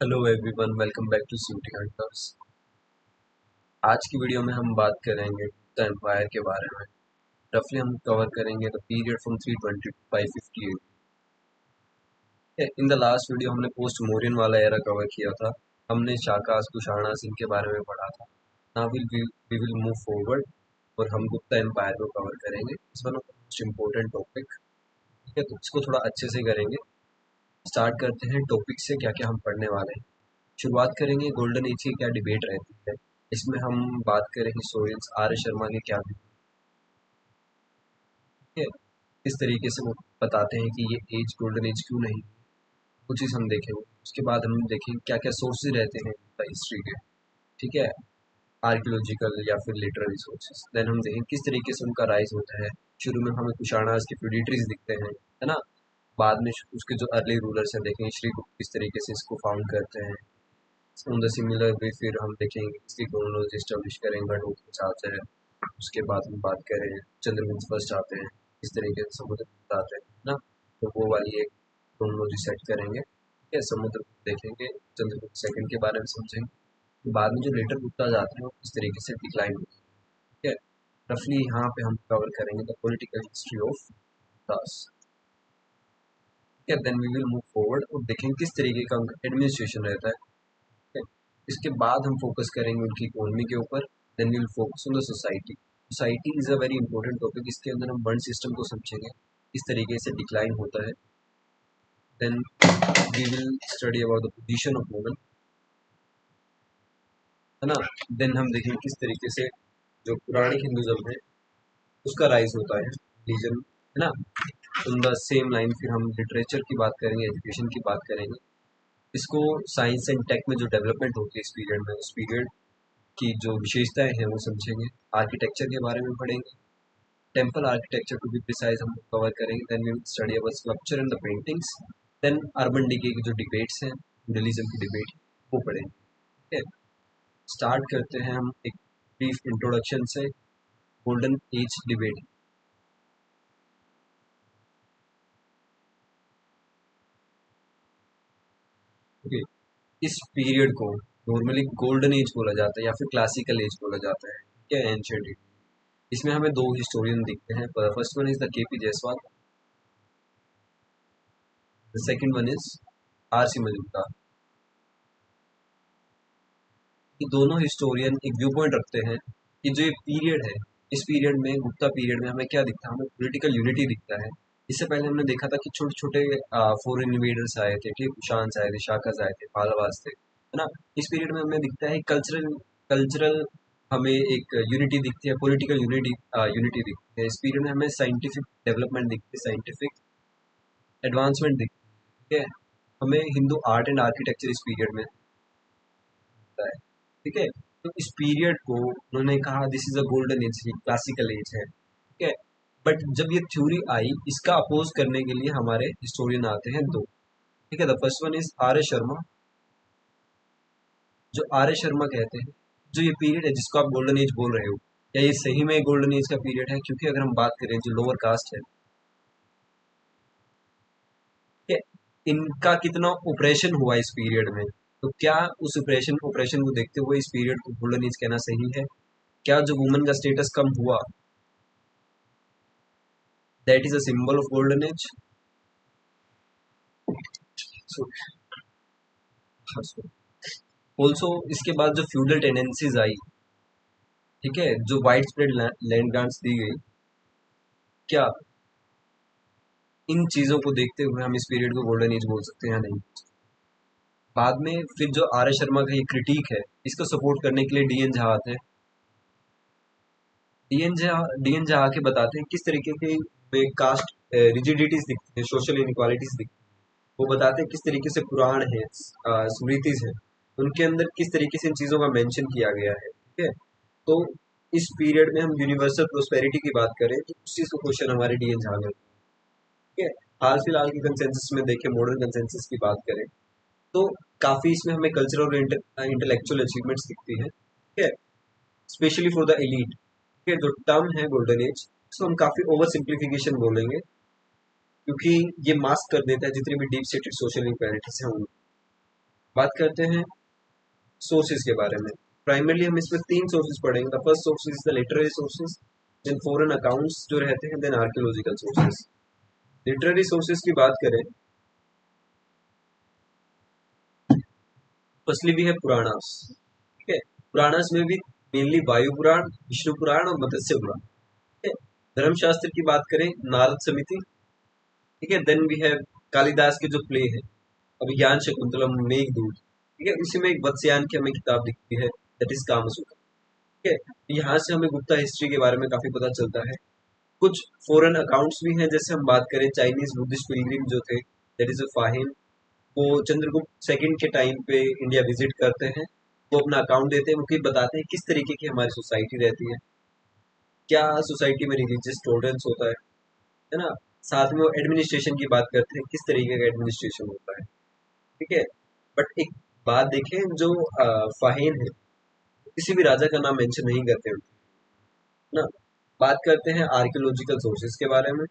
Hello everyone, welcome back to city hunters. आज की video में हम बात करेंगे द एम्पायर के बारे में। रफली हम कवर करेंगे the period from 320 to 558। In the last video हमने पोस्ट मौर्यन वाला एरा कवर किया था। हमने शाकास कुषाणास इनके बारे में पढ़ा था। Now we will move forward और हम गुप्ता एम्पायर को कवर करेंगे। It's one of the most important topic. ठीक है, तो इसको थोड़ा अच्छे से करेंगे। स्टार्ट करते हैं टॉपिक से, क्या क्या हम पढ़ने वाले हैं। शुरुआत करेंगे गोल्डन एज की क्या डिबेट रहती है। इसमें हम बात करें हिस्टोरियंस आर एस शर्मा के क्या भी है, किस तरीके से वो बताते हैं कि ये एज गोल्डन एज क्यों नहीं। वो चीज़ हम देखेंगे। उसके बाद हम देखेंगे क्या क्या सोर्सेज रहते हैं हिस्ट्री के। ठीक है, आर्कियोलॉजिकल या फिर लिटरेरी सोर्सेज। देन हम देखेंगे किस तरीके से उनका राइज होता है। शुरू में हमें कुषाणास के फ्यूडिटरीज दिखते हैं, है ना। बाद में उसके जो अर्ली रूलर्स हैं देखेंगे श्रीगुप्त किस तरीके से इसको फाउंड करते हैं। ऑन द सिमिलर वे फिर हम देखेंगे इसकी क्रोनोलॉजी एस्टेब्लिश करेंगे घटोत्कच आता है। उसके बाद हम बात करें चंद्रगुप्त फर्स्ट आते हैं, इस तरीके से समुद्रगुप्त आते हैं ना। तो वो वाली एक क्रोनोलॉजी सेट करेंगे। ठीक है, समुद्रगुप्त देखेंगे, चंद्रगुप्त सेकंड के बारे में समझेंगे। बाद में जो लेटर गुप्ता जाते हैं वो किस तरीके से डिक्लाइन होते हैं। ठीक है, रफली यहाँ पे हम कवर करेंगे द पॉलिटिकल हिस्ट्री ऑफ दास। ठीक है, then we will move forward और देखेंगे किस तरीके का उनका एडमिनिस्ट्रेशन रहता है। है। इसके बाद हम फोकस करेंगे उनकी इकोनॉमी के ऊपर। Then we will focus on the society. Society is a very important topic. इसके अंदर हम वर्ण सिस्टम को समझेंगे, किस तरीके से डिक्लाइन होता है। Then we will study about the position of women, है ना। देन हम देखेंगे किस तरीके से जो पुरानी हिंदुज्म है उसका राइज होता है, रिलीजन, है ना। इन द सेम लाइन फिर हम लिटरेचर की बात करेंगे, एजुकेशन की बात करेंगे। इसको साइंस एंड टेक में जो डेवलपमेंट होती है इस पीरियड में, उस पीरियड की जो विशेषताएं हैं वो समझेंगे। आर्किटेक्चर के बारे में पढ़ेंगे, temple architecture to be precise हम कवर करेंगे। Then we will study about sculpture and the paintings. Then urban decay की जो डिबेट्स हैं, रिलीजन की डिबेट, वो पढ़ेंगे। ठीक है, स्टार्ट करते हैं हम एक ब्रीफ इंट्रोडक्शन से गोल्डन एज डिबेट। ओके, इस पीरियड को नॉर्मली गोल्डन एज बोला जाता है या फिर क्लासिकल एज बोला जाता है। ठीक है, एंशियंट एज। इसमें हमें दो हिस्टोरियन दिखते हैं। First one is the K P Jayaswal, the second one is R C Majumdar. ये दोनों हिस्टोरियन एक व्यू पॉइंट रखते हैं कि जो ये पीरियड है, इस पीरियड में, गुप्ता पीरियड में हमें क्या दिखता है, हमें पॉलिटिकल यूनिटी दिखता है। इससे पहले हमने देखा था कि छोटे छोटे फॉरेन इन्वेडर्स आए थे, ठीक, कुशान्स आए थे, शाकास आए थे, पालावास थे, है ना। इस पीरियड में हमें दिखता है कल्चरल कल्चरल हमें एक यूनिटी दिखती है, पॉलिटिकल यूनिटी यूनिटी दिखती है। इस पीरियड में हमें साइंटिफिक डेवलपमेंट दिखती है, साइंटिफिक एडवांसमेंट दिखती है। हमें हिंदू आर्ट एंड आर्किटेक्चर इस पीरियड में दिखता है। ठीक है, तो इस पीरियड को उन्होंने कहा this is a golden age, classical as है। ठीक है, बट जब ये थ्योरी आई, इसका अपोज करने के लिए हमारे हिस्टोरियन आते हैं दो। ठीक है, the first one is R S Sharma. जो आर एस शर्मा कहते हैं जो ये पीरियड है जिसको आप गोल्डन एज बोल रहे हो, क्या ये सही में गोल्डन एज का पीरियड है? क्योंकि अगर हम बात करें जो लोअर कास्ट है, ठीक है, इनका कितना ऑपरेशन हुआ इस पीरियड में, तो क्या उस ऑपरेशन ऑपरेशन को देखते हुए इस पीरियड को गोल्डन एज कहना सही है? क्या जो वुमेन का स्टेटस कम हुआ, that is a symbol of golden age? Also इसके बाद जो फ्यूडल टेंडेंसीज आई, ठीक है, जो वाइड स्प्रेड लैंड ग्रांट्स दी गई, क्या इन चीजों को देखते हुए हम इस पीरियड को गोल्डन एज बोल सकते हैं या नहीं? बाद में फिर जो आर एस शर्मा का ये क्रिटिक है, इसको सपोर्ट करने के लिए डी एन झा आते हैं। डी एन झा आके बताते हैं किस तरीके के कास्ट रिजिडिटीज दिखती है, सोशल इनइक्वालिटीज दिखती है। वो बताते हैं किस तरीके से पुराण है, स्मृतिज है, उनके अंदर किस तरीके से इन चीजों का मेंशन किया गया है। ठीक है, तो इस पीरियड में हम यूनिवर्सल प्रोस्पेरिटी की बात करें तो उस चीज को क्वेश्चन हमारे डी एन झा में। ठीक है, हाल फिलहाल के कंसेंसस में देखें, मॉडर्न कंसेंसस की बात करें तो काफी इसमें हमें कल्चरल और इंटेलेक्चुअल अचीवमेंट्स दिखती हैं। ठीक है, स्पेशली फॉर द एलीट। ठीक है, जो टर्म है गोल्डन एज, इसको हम काफी ओवर सिंप्लीफिकेशन बोलेंगे क्योंकि ये मास्क कर देता है जितनी भी डीप सेटेड सोशल इनक्वालिटीज हैं उनको। बात करते हैं सोर्सेज के बारे में। प्राइमरली हम इसमें तीन सोर्सेज पढ़ेंगे। The first source is the literary sources, then foreign accounts जो रहते हैं, then archaeological sources. Literary sources की बात करें, फर्स्टली भी है पुराणास। ठीक है, पुराणास में भी मेनली वायु पुराण, विष्णु पुराण और मत्स्य पुराण। ठीक है, धर्मशास्त्र की बात करें, नारद समिति। ठीक है, देन भी है कालिदास के जो प्ले है अभिज्ञान शकुंतलम, मेघदूत। ठीक है, इसी में एक वत्सयान की हमें किताब दिखती है, दैट इज कामसूत्र। ठीक है, तो यहाँ से हमें गुप्ता हिस्ट्री के बारे में काफी पता चलता है। कुछ फॉरेन अकाउंट्स भी हैं, जैसे हम बात करें चाइनीज बुद्धिस्ट पिलग्रिम जो थे, दैट इज फाहिन। वो चंद्रगुप्त सेकंड के टाइम पे इंडिया विजिट करते हैं। वो अपना अकाउंट देते हैं, वो कि बताते हैं किस तरीके की हमारी सोसाइटी रहती है, क्या सोसाइटी में रिलीजियस टॉलरेंस होता है ना। साथ में वो एडमिनिस्ट्रेशन की बात करते हैं, किस तरीके का एडमिनिस्ट्रेशन होता है। ठीक है, बट एक बात देखें, जो फाहिन है किसी भी राजा का नाम मेंशन नहीं करते हैं ना। बात करते हैं आर्कियोलॉजिकल सोर्सेज के बारे में।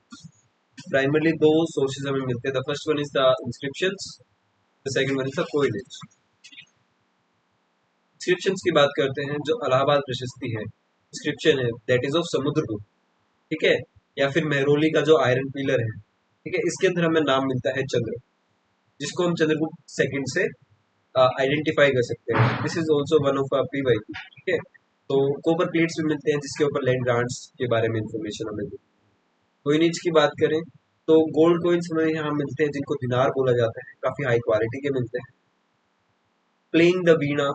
प्राइमरली दो सोर्सेज हमें मिलते हैं। The first one is the inscriptions, the second one is the coinage. Inscriptions की बात करते हैं, जो इलाहाबाद प्रशस्ति है, इंस्क्रिप्शन है, दैट इज ऑफ समुद्रगुप्त। ठीक है, या फिर मेहरौली का जो आयरन पिलर है, ठीक है, इसके अंदर हमें नाम मिलता है चंद्र, जिसको हम चंद्रगुप्त सेकंड से आइडेंटिफाई कर सकते हैं। This is also one of PY. ठीक है, तो कॉपर प्लेट्स भी मिलते हैं, जिसके ऊपर लैंड ग्रांट्स के बारे में इंफॉर्मेशन हमें मिलती है। कोइनेज की बात करें, तो गोल्ड कॉइन्स हमें यहाँ मिलते हैं, जिनको दिनार बोला जाता है, काफी हाई क्वालिटी के मिलते हैं। प्लेइंग द वीणा,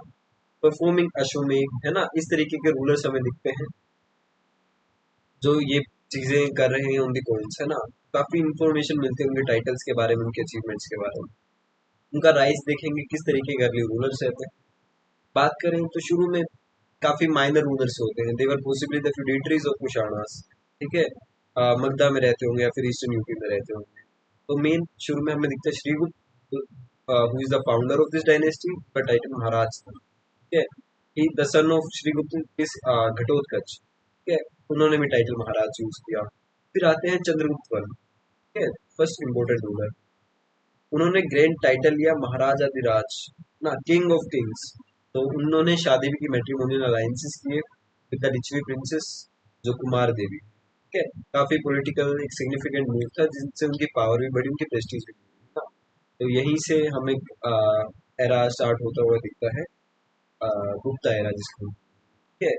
परफॉर्मिंग अश्वमेध, है ना, इस तरीके के रूलर्स हमें दिखते हैं जो ये चीजें कर रहे हैं ऑन दी कॉइन्स, है ना। काफी इंफॉर्मेशन मिलती है उनके टाइटल्स के बारे में, उनके अचीवमेंट्स के बारे में। उनका राइज देखेंगे, किस तरीके के अर्ली रूलर्स रहते हैं। बात करें तो शुरू में काफी माइनर रूलर्स होते हैं, देवर पॉसिबली द फ्यूडेटरीज ऑफ कुशाणास। ठीक है, मगधा में रहते होंगे या फिर ईस्टर्न यूपी में रहते होंगे। तो मेन शुरू में हमें दिखता है Srigupta, who is the founder of this dynasty, का टाइटल महाराज था। ठीक है, he the son of Srigupta is Ghatotkacha. ठीक है, उन्होंने भी टाइटल महाराज यूज किया। फिर आते हैं चंद्रगुप्त वन। ठीक है, फर्स्ट इम्पोर्टेंट रूलर। उन्होंने ग्रैंड टाइटल लिया महाराजाधिराज, ना, किंग ऑफ किंग्स। तो उन्होंने शादी भी की, मैट्रिमोनियल अलायंसेस किए विद द लिच्छवी प्रिंसेस, जो कुमार देवी। ठीक है, काफी पॉलिटिकल एक सिग्निफिकेंट मूव था, जिनसे उनकी पावर भी बढ़ी, उनकी प्रेस्टीज भी बढ़ी। हाँ, तो यहीं से हमें एरा स्टार्ट होता हुआ दिखता है, गुप्ता एरा जिसको। ठीक है,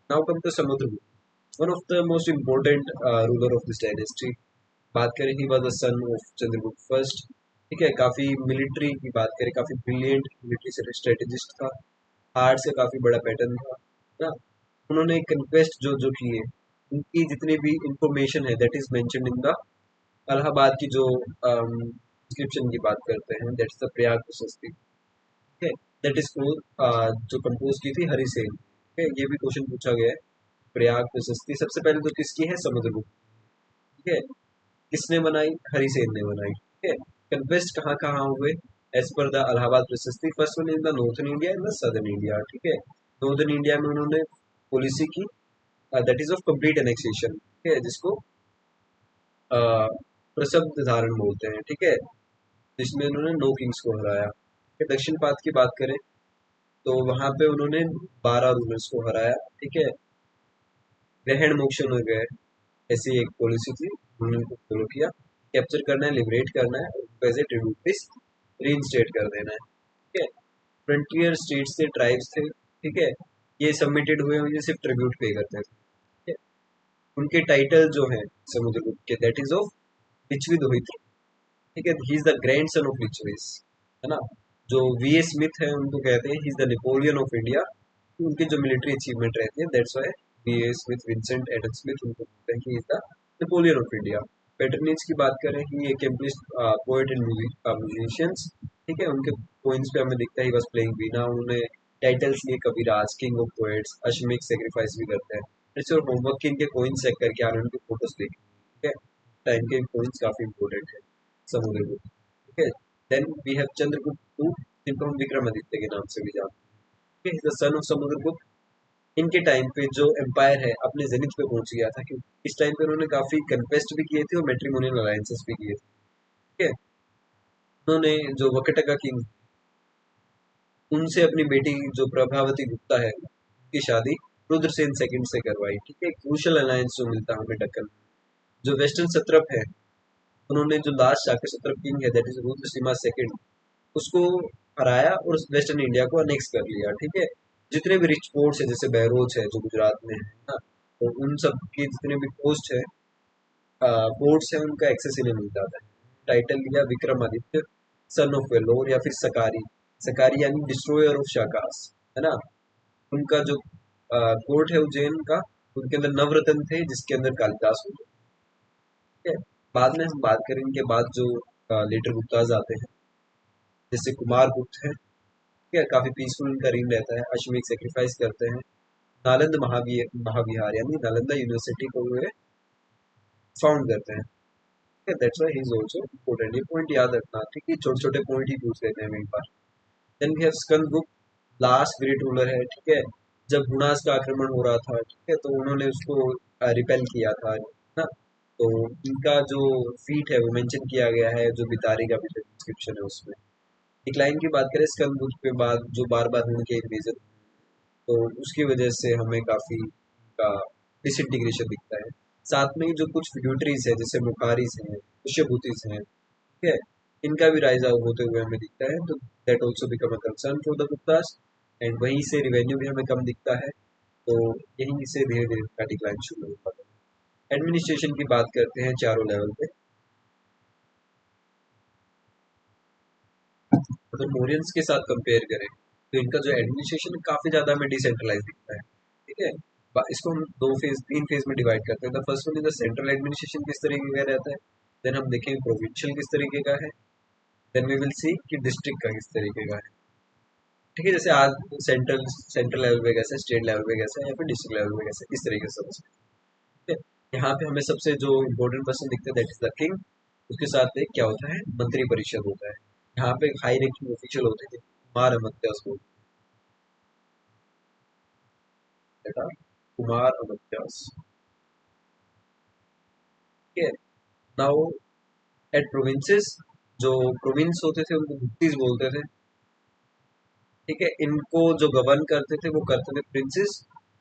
now come to Samudragupta, one of the most important ruler of this dynasty. बात करें, he was the son of Chandragupta first. ठीक है, काफी मिलिट्री की बात करें, काफी ब्रिलियंट मिलिट्री स्ट्रेटेजिस्ट था, आर्ट से काफी बड़ा पैटर्न था ना। उन्होंने कन्क्वेस्ट जो जो किए, उनकी जितनी भी इंफॉर्मेशन है, that is mentioned in the Allahabad की जो इंस्क्रिप्शन की बात करते हैं, दैट्स द प्रयाग प्रशस्ति। ठीक है, दैट इज जो कंपोज की थी हरिसेन। ठीक है, ये भी क्वेश्चन पूछा गया है। प्रयाग प्रशस्ति सबसे पहले तो किसकी है, समुद्रगुप्त। ठीक है, किसने बनाई, हरिसेन ने बनाई। ठीक है, कन्वेस्ट कहाँ कहाँ हुए, एज पर द इलाहाबाद प्रशस्ति, first one in the northern India and the southern India. ठीक है, नॉर्दर्न इंडिया में उन्होंने पॉलिसी की, that is of complete annexation. ठीक है, जिसको प्रशब्द धारण बोलते हैं। ठीक है, जिसमें उन्होंने नो किंग्स को हराया। ठीक है, दक्षिण पात की बात करें, तो वहां पे उन्होंने 12 रूलर्स को हराया। ठीक है, ग्रहण मोक्ष हो गए, ऐसी एक पॉलिसी थी, उन्होंने उनको फॉलो किया। कैप्चर करना है, लिबरेट करना है, उनको एज ए ट्रिब्यूट रीइंस्टेट कर देना है। ठीक है, फ्रंटियर स्टेट्स थे, ट्राइब्स थे। ठीक है, ये सबमिटेड हुए, ये सिर्फ ट्रिब्यूट पे करते थे। ठीक है, उनके टाइटल जो है समुद्रगुप्त के, दैट इज ऑफ लिच्छवी दोहित्र। ठीक है, he is the grandson of Lichchhavis, है ना। जो वी ए स्मिथ है, उनको कहते हैं ही is the Napoleon of India. उनकी जो मिलिट्री अचीवमेंट रहती है, that's why V A Smith, Vincent Adam Smith, उनको कहते हैं कि is the Napoleon of India. Patronage की बात करें, ही एक्म्प्लिश्ड पोएट एंड म्यूजिशियंस। ठीक है, उनके पोइम्स पे हमें दिखता है ही वाज प्लेइंग वीणा। उन्होंने टाइटल्स लिए कविराज, किंग ऑफ पोएट्स, अश्वमेध सेक्रीफाइस भी करते हैं। इट्स और होमवर्क की इनके कोइंस चेक करके आने, उनके फोटोज देखिए। ठीक है, टाइम के कोइंस काफी इंपॉर्टेंट है समुद्रगुप्त। ठीक है, then we have Chandragupta two, जिनको हम विक्रमादित्य के नाम से भी जानते हैं। The son of Samudragupta. इनके टाइम पे जो एम्पायर है अपने जेनिथ पे पहुंच गया था, क्योंकि इस टाइम पे उन्होंने काफी कन्क्वेस्ट भी किए थे और मैट्रिमोनियल अलायंसेस भी किए थे। ठीक है, उन्होंने जो वकटका किंग, उनसे अपनी बेटी जो प्रभावती गुप्ता है की शादी रुद्रसेन सेकंड से करवाई। ठीक है, क्रूशल अलायंस जो मिलता है हमें दक्कन। जो वेस्टर्न सत्रप है, उन्होंने जो लास्ट जाकर सत्रप किंग है दैट इज रुद्रसिम्हा सेकंड, उसको हराया और वेस्टर्न इंडिया को अनेक्स कर लिया। ठीक है, जितने भी रिच पोर्ट्स है जैसे बहरोच है जो गुजरात में है ना, तो उन सब के जितने भी पोस्ट है, पोर्ट्स है, उनका एक्सेस इन्हें मिल जाता है। टाइटल लिया विक्रमादित्य सन ऑफ वेलोर या फिर सकारी। सकारी यानी डिस्ट्रॉयर ऑफ शाकास, है ना। उनका जो कोर्ट है उज्जैन का, उनके अंदर नवरत्न थे जिसके अंदर कालिदास हुए। ठीक है, बाद में हम बात करें इनके बाद जो लेटर गुप्ताज आते हैं, जैसे कुमार गुप्त है। ठीक है, काफी पीसफुल इनका रीन रहता है, अश्वमेध सेक्रीफाइस करते हैं। नालंद महाविहार यानी नालंदा यूनिवर्सिटी को वे फाउंड करते हैं। That's why he is also important. ये पॉइंट याद रखना। ठीक है, छोटे छोटे पॉइंट ही पूछ लेते हैं एक बार। Then we have Skandagupta, last great ruler है। ठीक है, जब हुनास का आक्रमण हो रहा था, ठीक है, तो उन्होंने उसको रिपेल किया था ना। तो इनका जो फीट है वो मेंशन किया गया है जो बितारी का भी डिस्क्रिप्शन है उसमें। डिक्लाइन की बात करें स्कंदगुप्त के बाद जो बार बार हुन के इन्वेजन, तो उसकी वजह से हमें काफी का डिसइंटीग्रेशन दिखता है। साथ में ही जो कुछ फ्यूडरीज है जैसे मुखारीज हैं, पुष्यभूतिस हैं, ठीक है, इनका भी राइज आउट होते हुए हमें दिखता है। तो that also become a concern for the Guptas, and वहीं से रिवेन्यू भी हमें कम दिखता है। तो यहीं से धीरे धीरे का डिक्लाइन शुरू होता है। एडमिनिस्ट्रेशन की बात करते हैं चारों लेवल पे। अगर मौर्यंस के साथ कंपेयर करें तो इनका जो एडमिनिस्ट्रेशन काफी ज्यादा हमें डिसेंट्रलाइज दिखता है। ठीक है, इसको हम दो फेज तीन फेज में डिवाइड करते हैं। The first one is the central administration किस तरीके का रहता है, देन हम देखेंगे प्रोविंशियल किस तरीके का है, देन वी विल सी कि डिस्ट्रिक्ट का किस तरीके का है। ठीक है, जैसे आज सेंट्रल सेंट्रल लेवल पे कैसे, स्टेट लेवल पे कैसे, या फिर डिस्ट्रिक्ट लेवल पे कैसे, इस तरीके से समझते हैं। ठीक है, यहाँ पे हमें सबसे जो इम्पोर्टेंट पर्सन दिखता है दैट इज द किंग। उसके साथ एक क्या होता है, मंत्री परिषद होता है। यहाँ पे हाई रैंकिंग ऑफिशियल होते थे, कुमार अमात्यास को, बेटा कुमार अमात्यास। ठीक है, नाउ एट प्रोविंसेस, जो प्रोविंस होते थे उनको भुक्तिस बोलते थे। ठीक है, इनको जो गवर्न करते थे वो करते थे प्रिंसेस,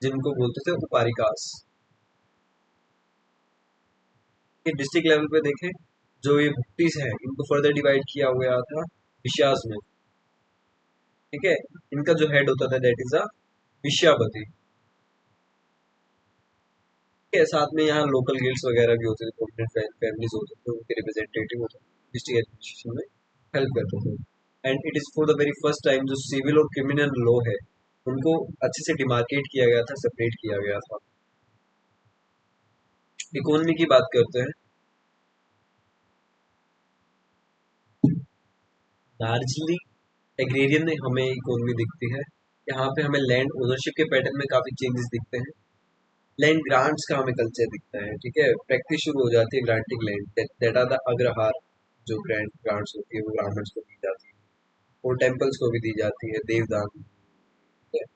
जिनको बोलते थे उपारिकास। ये डिस्ट्रिक्ट लेवल पे देखें, जो ये भुक्तिस है इनको फर्दर डिवाइड किया हुआ था विश्यास में। ठीक है, इनका जो हेड होता था दैट इज अ विश्यापति। ठीक है, साथ में यहाँ लोकल गिल्ड्स वगैरह भी होते थे, प्रोमिनेंट फैमिलीज होते थे, उनके रिप्रेजेंटेटिव होते थे डिस्ट्रिक्ट एडमिनिस्ट्रेशन में हेल्प करते थे। And it is for the very first time जो सिविल और क्रिमिनल लॉ है उनको अच्छे से डिमार्केट किया गया था, सेपरेट किया गया था। इकोनॉमी की बात करते हैं। लार्जली एग्रेरियन में हमें इकोनॉमी दिखती है। यहाँ पे हमें लैंड ओनरशिप के पैटर्न में काफी चेंजेस दिखते हैं। लैंड ग्रांट्स का हमें कल्चर दिखता है। ठीक है, प्रैक्टिस शुरू हो जाती है granting land, that are the agrahara. जो ग्रांट ग्रांट्स होती है वो ब्राह्मण्स को दी जाती है और टेम्पल्स को भी दी जाती है, देवदान। ठीक है,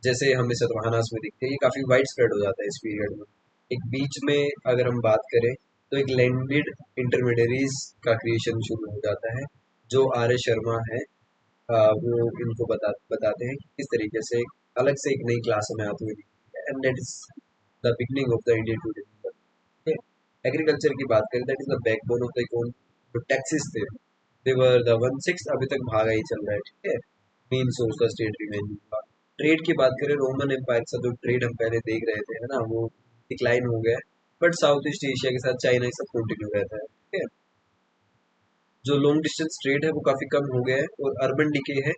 जैसे हमें सतवाहनास में दिखते हैं, ये काफी वाइड स्प्रेड हो जाता है इस पीरियड में। एक बीच में अगर हम बात करें तो एक लैंडेड इंटरमीडियरीज का क्रिएशन शुरू हो जाता है, जो आर एस शर्मा है। वो इनको बताते हैं कि किस तरीके से अलग से एक नई क्लास हमें आती हुई दिखती है, and that is the beginning of the Indian tourism. Agriculture की बात करें that is the backbone of the economy. जो टैक्सेस थे दे वर द वन सिक्स, अभी तक भागा ही चल रहा है। ठीक है, मेन सोर्स का स्टेट रिवेन्यू का। ट्रेड की बात करें, रोमन एम्पायर का जो ट्रेड हम पहले देख रहे थे, है ना, वो डिक्लाइन हो गया है। बट साउथ ईस्ट एशिया के साथ चाइना ये सब कंटिन्यू रहता है। ठीक है, जो लॉन्ग डिस्टेंस ट्रेड है वो काफी कम हो गया है, और अर्बन डिके है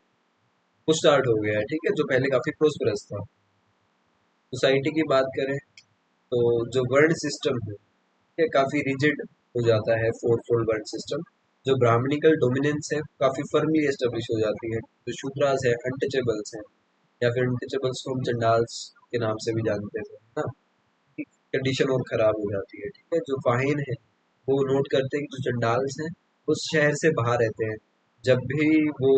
वो स्टार्ट हो गया है। ठीक है, जो पहले काफी प्रोस्पेरस था। सोसाइटी की बात करें तो जो वर्ण सिस्टम है ये काफी रिजिड हो जाता है, फोर फोल्ड वर्ण सिस्टम। जो ब्राह्मणिकल डोमिनेंस है काफी फर्मली एस्टेब्लिश हो जाती है। जो शूद्रास है, अनटचेबल्स हैं, या फिर अनटचेबल्स को हम चंडाल्स के नाम से भी जानते थे ना, कंडीशन और खराब हो जाती है। ठीक है, जो फाहिन है वो नोट करते हैं कि जो चंडाल्स हैं उस शहर से बाहर रहते हैं। जब भी वो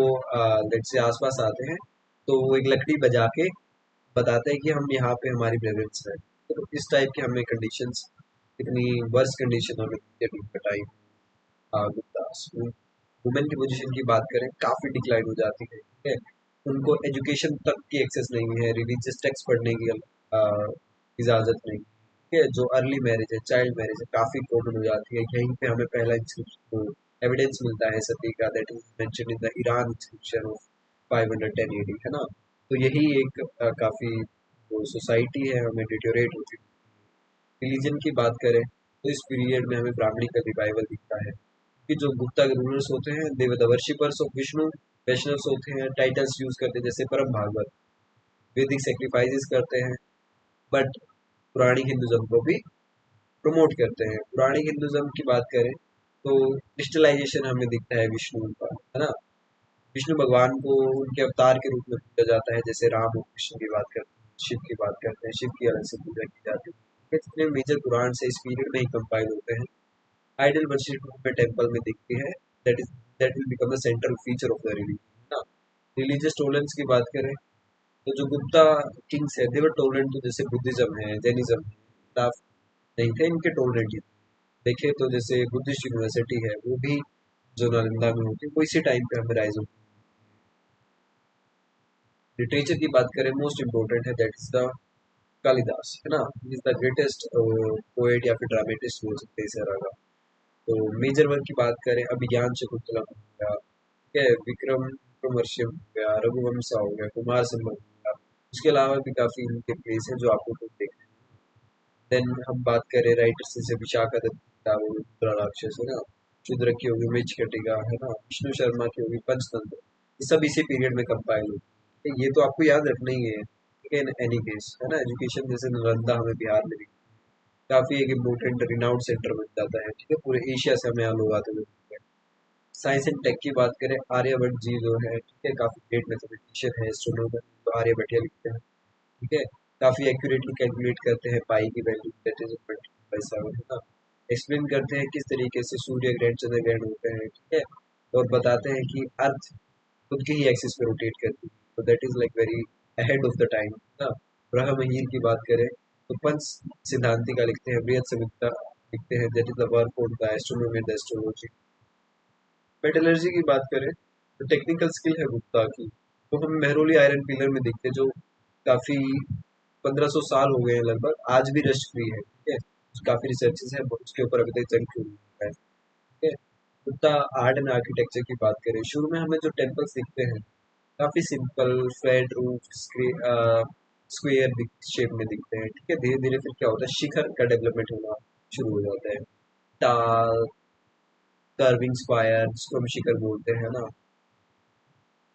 लेट से आसपास आते हैं तो वो एक लकड़ी बजा के बताते हैं कि हम यहाँ पे हमारी प्रेजेंस है। तो इस टाइप के हमें कंडीशंस, इतनी वर्स कंडीशन हमें बताई गुप्तास। वुमेन की पोजीशन की बात करें काफी डिक्लाइन हो जाती है। ठीक है, उनको एजुकेशन तक की एक्सेस नहीं है, रिलीजियस टेक्स्ट पढ़ने की इजाज़त नहीं, ठीक है। जो अर्ली मैरिज है, चाइल्ड मैरिज है, काफ़ी कॉमन हो जाती है। यहीं पे हमें पहला एविडेंस मिलता है सती का, that is mention in the Eran inscription of 510 AD, है ना। तो यही एक काफ़ी जो सोसाइटी है हमें डिटोरेट होती है। रिलीजन की बात करें तो इस पीरियड में हमें ब्राह्मणी का रिवाइवल दिखता है, कि जो गुप्ता के रूलर्स होते हैं they were the worshippers of Vishnu. Vaishnavs होते हैं टाइटल्स यूज करते हैं जैसे परम भागवत, वैदिक सेक्रीफाइसेस करते हैं, बट पुरानी हिंदुज्म को भी प्रमोट करते हैं। पुरानी हिंदुज्म की बात करें तो क्रिस्टलाइजेशन हमें दिखता है विष्णु का, है ना। विष्णु भगवान को उनके अवतार के रूप में पूजा जाता है, जैसे राम और कृष्ण की बात करते हैं, शिव की बात करते हैं, शिव की अलग से पूजा की जाती है। ये जितने मेजर पुराण से इस पीरियड में ही कंपाइल होते हैं। आइडल वर्शिप में टेम्पल में दिखती है, that will become the central feature of the religion ना। रिलीजियस टॉलरेंस की बात करें तो जो गुप्ता किंग्स है दे वर टॉलरेंट, तो जैसे बुद्धिज्म है, जैनिज्म है, नहीं थे इनके टॉलरेंट ही। देखे तो जैसे बुद्धिस्ट यूनिवर्सिटी है वो भी जो नालंदा में होती है वो इसी टाइम पे हमें राइज होती है। लिटरेचर की बात करें मोस्ट इम्पोर्टेंट है दैट इज द कालिदास, है ना। इज द ग्रेटेस्ट पोएट या फिर ड्रामेटिस्ट बोल सकते हैं इस एरा का। तो मेजर वर्क की बात करें अभिज्ञान शकुंतलम हो गया, ठीक है, विक्रमोर्वशीयम हो गया, रघुवंश हो गया, कुमार संभव हो गया। उसके अलावा भी काफी इनके प्लेस है जो आपको कुछ देखने। देन हम बात करें राइटर्स जैसे विशाखादत्ता वो रुद्रा राक्षस, है ना। शूद्र की होगी मृच कटिका, है ना। विष्णु शर्मा की होगी पंचतंत्र। ये सब इसी पीरियड में कंपाइल हुई। ये तो आपको याद रखना ही है, ठीक है, इन एनी केस, है ना। एजुकेशन जैसे नालंदा हमें बिहार में भी काफी एक इम्पोर्टेंट रिनाउंड सेंटर बन जाता है, ठीक है। पूरे एशिया से हमें यहाँ लोग आते हुए मिलते हैं। साइंस एंड टेक की बात करें आर्यभट्ट जी जो है, ठीक है, काफी ग्रेट मैथमेटिशियन है, एस्ट्रोनॉमर तो आर्यभट्ट ही लिखते हैं, ठीक है। काफी एक्यूरेटली कैलकुलेट करते हैं पाई की वैल्यू, दैट इज 20/7, है ना। एक्सप्लेन करते हैं किस तरीके से सूर्य ग्रहण चंद्र ग्रहण होते हैं, ठीक है। और बताते हैं कि अर्थ खुद के ही एक्सिस पे रोटेट करती है, तो that is like very ahead of the time, है ना। ब्रह्महीर की बात करें तो पंच सिद्धांति का लिखते हैं, बृहद संहिता लिखते हैं, that is the work of the astronomy and astrology. Metallurgy की बात करें तो टेक्निकल स्किल है गुप्ता की, तो हम मेहरौली आयरन पिलर में देखते हैं जो काफी 1500 साल हो गए हैं लगभग, आज भी रस्ट फ्री है, ठीक है। काफी रिसर्चेस है उसके ऊपर अभी तक जंग शुरू हुआ है, ठीक है। गुप्ता आर्ट एंड आर्किटेक्चर की बात करें, शुरू में हमें जो टेम्पल्स दिखते हैं काफी simple flat roof square shape में दिखते हैं, ठीक है। धीरे धीरे फिर क्या होता है शिखर का डेवलपमेंट होना शुरू हो जाता है। टाल कर्विंग स्क्वायर जिसको हम शिखर बोलते हैं ना,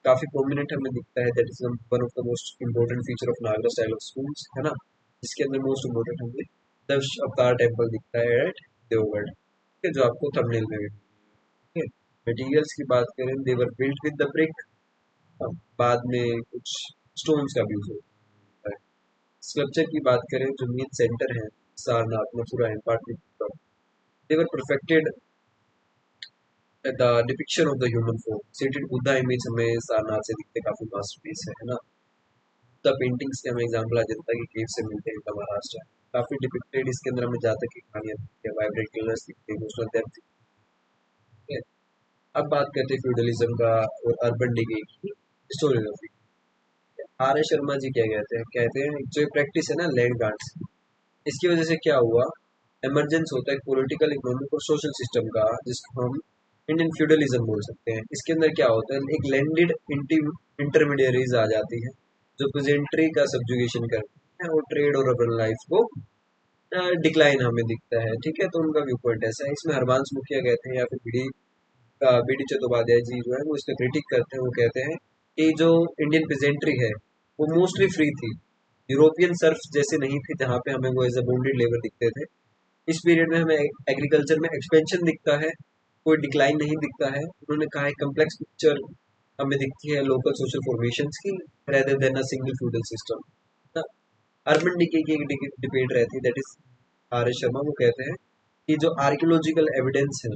काफी प्रोमिनेंट हमें दिखता है, that is one of the most important feature of Nagara style of schools, है ना। जिसके अंदर मोस्ट इंपॉर्टेंट हमें दश अवतार टेम्पल दिखता है एट देवगढ़, ठीक है, जो आपको थंबनेल में भी, ठीक है। मटेरियल्स की बात करें देवर बिल्ट विद द ब्रिक, बाद में कुछ स्टोन्स का भी यूज होता है। स्कल्पचर की बात करें जो मेन सेंटर है Sarnath Mathura and Pataliputra, they were perfected the depiction of the human form. Seated Buddha image हमें सारनाथ से दिखते काफी मास्टरपीस है ना। द पेंटिंग्स के हमें एग्जाम्पल अजंता की केव से मिलते हैं द महाराष्ट्र, काफी डिपिक्टेड इसके अंदर हमें जातक की कहानियां दिखती है, वाइब्रेंट कलर्स दिखते हैं, इमोशनल डेप्थ दिखती है। अब बात करते हैं फ्यूडलिज्म का और अर्बन डिगे की historiography. R S Sharma ji क्या कहते हैं जो प्रैक्टिस है ना लैंड गार्ड्स, इसकी वजह से क्या हुआ, इमरजेंस होता है पॉलिटिकल इकोनॉमिक और सोशल सिस्टम का, जिसको हम इंडियन फ्यूडलिज्म बोल सकते हैं। इसके अंदर क्या होता है एक लैंडेड इंटरमीडियरीज आ जाती है जो प्रेजेंट्री का सब्जुगेशन करते हैं और ट्रेड और अर्बन लाइफ को डिक्लाइन हमें दिखता है, ठीक है। तो उनका व्यू पॉइंट ऐसा है। इसमें हरवंश मुखिया कहते हैं या फिर बीडी चट्टोपाध्याय जी जो है वो इसका क्रिटिक करते हैं, वो कहते हैं कि जो इंडियन पेजेंट्री है वो मोस्टली फ्री थी, यूरोपियन सर्फ जैसे नहीं थे जहाँ पे हमें वो एज अ बॉन्डेड लेबर दिखते थे। इस पीरियड में हमें एग्रीकल्चर में एक्सपेंशन दिखता है, कोई डिक्लाइन नहीं दिखता है। उन्होंने कहा है कम्प्लेक्स पिक्चर हमें दिखती है लोकल सोशल फॉर्मेशंस की rather than a single feudal system. Urban decay की एक डिबेट रहती है, that is R S Sharma, वो कहते हैं कि जो आर्कियोलॉजिकल एविडेंस है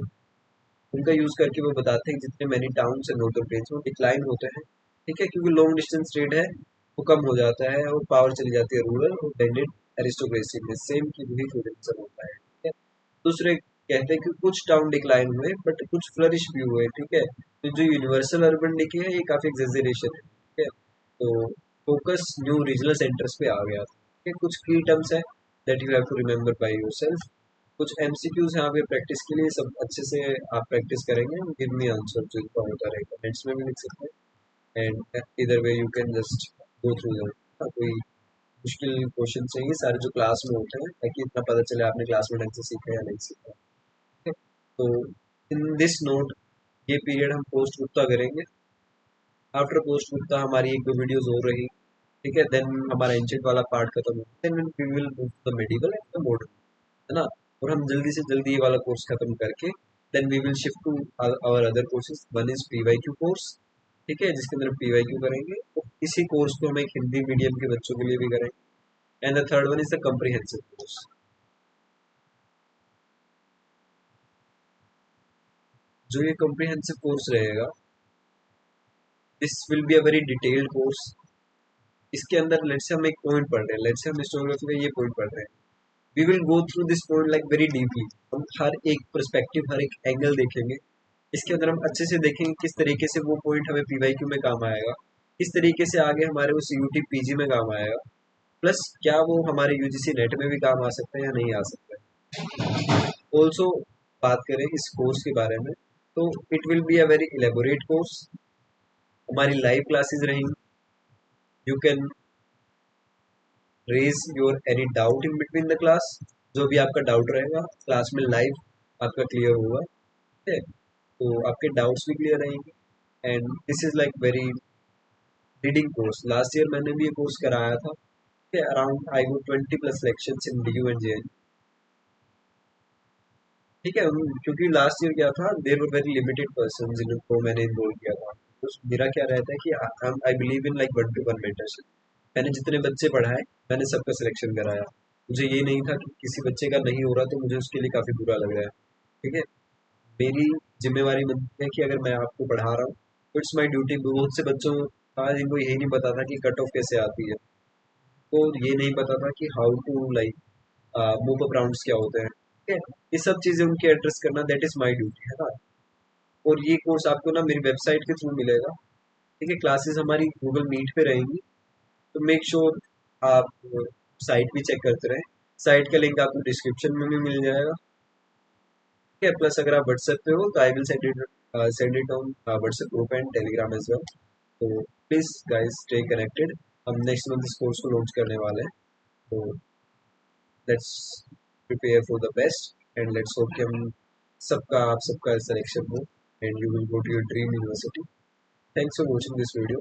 उनका यूज करके वो बताते हैं कि जितने मैनी टाउन्स है नॉर्दर्न प्लेन्स में डिक्लाइन होते हैं, ठीक है, क्योंकि लॉन्ग डिस्टेंस ट्रेड है वो कम हो जाता है और पावर चली जाती है रूरल और ब्लेंडेड एरिस्टोक्रेसी में, सेम की वही फ्यूडलिज्म होता है, ठीक है। दूसरे कहते हैं कि कुछ टाउन डिक्लाइन हुए बट कुछ फ्लरिश भी हुए, ठीक है। तो जो यूनिवर्सल अर्बन डिके है ये काफी एग्जेजरेशन है, ठीक है। तो फोकस न्यू रीजनल सेंटर्स पे आ गया था। ठीक है, कुछ की टर्म्स है that you have to remember by yourself. कुछ एमसीक्यूज यहाँ पे प्रैक्टिस के लिए, सब अच्छे से आप प्रैक्टिस करेंगे, गिव मी आंसर जो इनका होता रहेगा, कमेंट्स में भी लिख सकते हैं, एंड इधर way you can just go through that. कोई मुश्किल क्वेश्चन चाहिए सारे जो क्लास में होते हैं, ताकि इतना पता चले आपने क्लास में ढंग से सीखा या नहीं सीखा। ठीक है, तो इन दिस नोट ये पीरियड हम पोस्ट गुप्ता करेंगे। आफ्टर पोस्ट गुप्ता हमारी एक दो वीडियोस हो रही। ठीक है, देन हमारा एंशिएंट वाला पार्ट खत्म हो, then we will move to the medieval and the modern, है ना। और हम जल्दी से जल्दी ये वाला कोर्स खत्म करके then we will shift to our other courses. One is PYQ course, ठीक है, जिसके अंदर पीवाईक्यू करेंगे। तो इसी कोर्स को हम एक हिंदी मीडियम के बच्चों के लिए भी करेंगे। And the third one is the comprehensive course. जो ये कम्प्रीहेंसिव कोर्स रहेगा, this will be a very detailed course. इसके अंदर लेट्स से हम एक पॉइंट पढ़ रहे हैं, लेट्स से हम हिस्टोग्राफी का ये पॉइंट पढ़ रहे हैं, we will go through this point like very deeply. हम हर एक पर्सपेक्टिव, हर एक एंगल देखेंगे। इसके अंदर हम अच्छे से देखेंगे किस तरीके से वो पॉइंट हमें पीवाईक्यू में काम आएगा, किस तरीके से आगे हमारे वो सीयूटी पीजी में काम आएगा, प्लस क्या वो हमारे यूजीसी नेट में भी काम आ सकता है या नहीं आ सकता है। ऑल्सो बात करें इस कोर्स के बारे में, तो it will be a very elaborate course. हमारी लाइव क्लासेस रहेंगी। You can raise your any doubt in between the class. जो भी आपका डाउट रहेगा क्लास में लाइव आपका क्लियर होगा। ठीक है, तो आपके डाउट्स भी क्लियर रहेंगे। And this is like very reading course. Last year मैंने भी ये कोर्स कराया था। ठीक है, around I go 20+ sections in DU and JN. ठीक है, क्योंकि लास्ट ईयर क्या था, there were very limited person जिनको मैंने इनरोल किया था। तो मेरा क्या रहता है कि I believe in like one two one mentorship. मैंने जितने बच्चे पढ़ाए मैंने सबका सिलेक्शन कराया। मुझे ये नहीं था कि किसी बच्चे का नहीं हो रहा तो मुझे उसके लिए काफ़ी बुरा लग रहा है। ठीक है, मेरी जिम्मेवारी बनती है कि अगर मैं आपको पढ़ा रहा हूँ तो इट्स माई ड्यूटी। बहुत से बच्चों का जिनको यही नहीं पता था कि कट ऑफ कैसे आती है, तो ये नहीं पता था कि how to like move up rounds क्या होते हैं। ठीक है, ये सब चीज़ें उनके एड्रेस करना दैट इज़ माई ड्यूटी, है ना। और ये कोर्स आपको ना मेरी वेबसाइट के थ्रू मिलेगा। ठीक है, क्लासेस हमारी गूगल मीट पे रहेंगी, तो मेक श्योर आप साइट भी चेक करते रहें। साइट का लिंक आपको डिस्क्रिप्शन में भी मिल जाएगा। ठीक है, प्लस अगर आप व्हाट्सएप पे हो तो I will send it on WhatsApp group and Telegram as well. तो प्लीज़ गाइस स्टे कनेक्टेड। हम नेक्स्ट मंथ इस कोर्स को लॉन्च करने वाले हैं। तो let's prepare for the best and let's hope कि हम सबका आप सबका सिलेक्शन हो and you will go to your dream university. Thanks for watching this video.